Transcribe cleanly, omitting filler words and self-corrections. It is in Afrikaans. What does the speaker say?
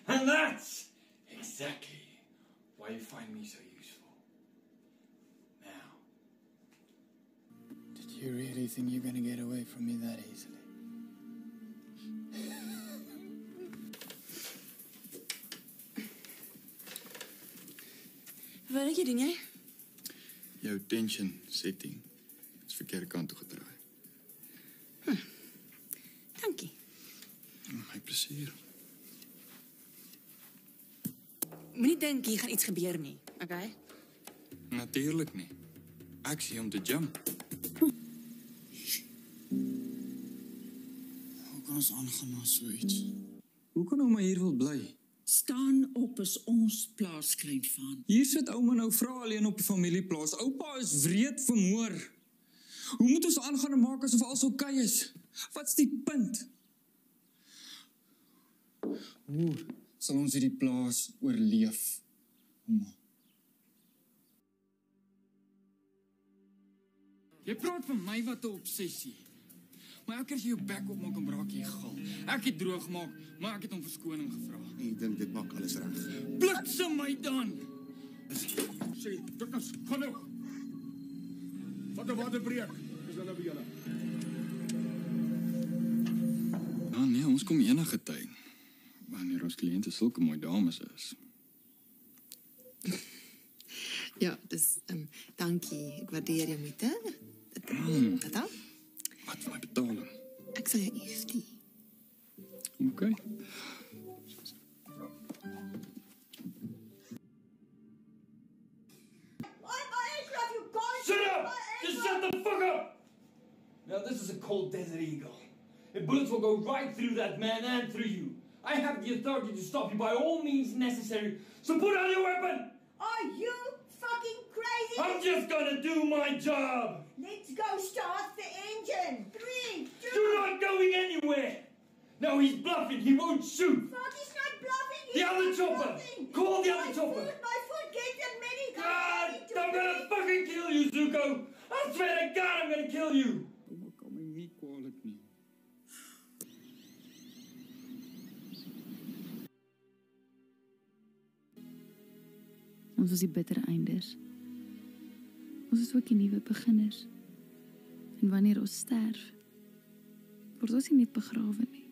And that's exactly why you find me so useful. Now. Did you really think you're gonna get away from me that easily? Wat doen jy? Jou tension setting is verkeerde kant toe gedraai. Dankie. My plesier. Moenie dink hier gaan iets gebeur nie, okay? Natuurlijk nie. Ek sien om te jump. Hoe kan ons aangaan na so iets? Hoe kan ouma hier wil bly? Staan op is ons plaas, kleinvaan. Hier sit ouma nou vrou alleen op 'n familieplaas. Oupa is wreed vermoor. Hoe moet ons aangaan en maak asof alles oukei is? Wat's die punt? Hoe sal ons hierdie plaas oorleef, ouma? Jy praat van my wat 'n obsessie. Maar elke keer as jy jou bek opmaak en braak jy gal. Ek het droog gemaak, maar ek het om verskoning gevra. Ek dink dit maak alles reg. Bliksem my dan! Sê, Dikkers, gaan nou. Wat 'n waterbreek. Is hulle by julle? Ja nee, ons kom enige tyd. Wanneer ons kliënte sulke mooi dames is. Ja, dis dankie. Ek waardeer jou moeite. Wat dan? Wat vir my betaling? Ek sal jou EFT. Okay. Shut up! Just shut the fuck up! Now this is a cold desert eagle. And bullets will go right through that man and through you. I have the authority to stop you by all means necessary, so put on your weapon! Are you fucking crazy? I'm just gonna do my job! Let's go start the engine. 3, 2... You're not going anywhere! No, he's bluffing. He won't shoot. Fuck, he's not bluffing. The other chopper! Bluffing. Call the other chopper! My foot, get the medic. God, I'm gonna fucking kill you, Zuko! I swear to God, I'm gonna kill you! Ouma kan my nie kwalijk nie. Ons was die bittere eindes. Ons is ook die nuwe beginners. En wanneer ons sterf, word ons nie net begrawe nie.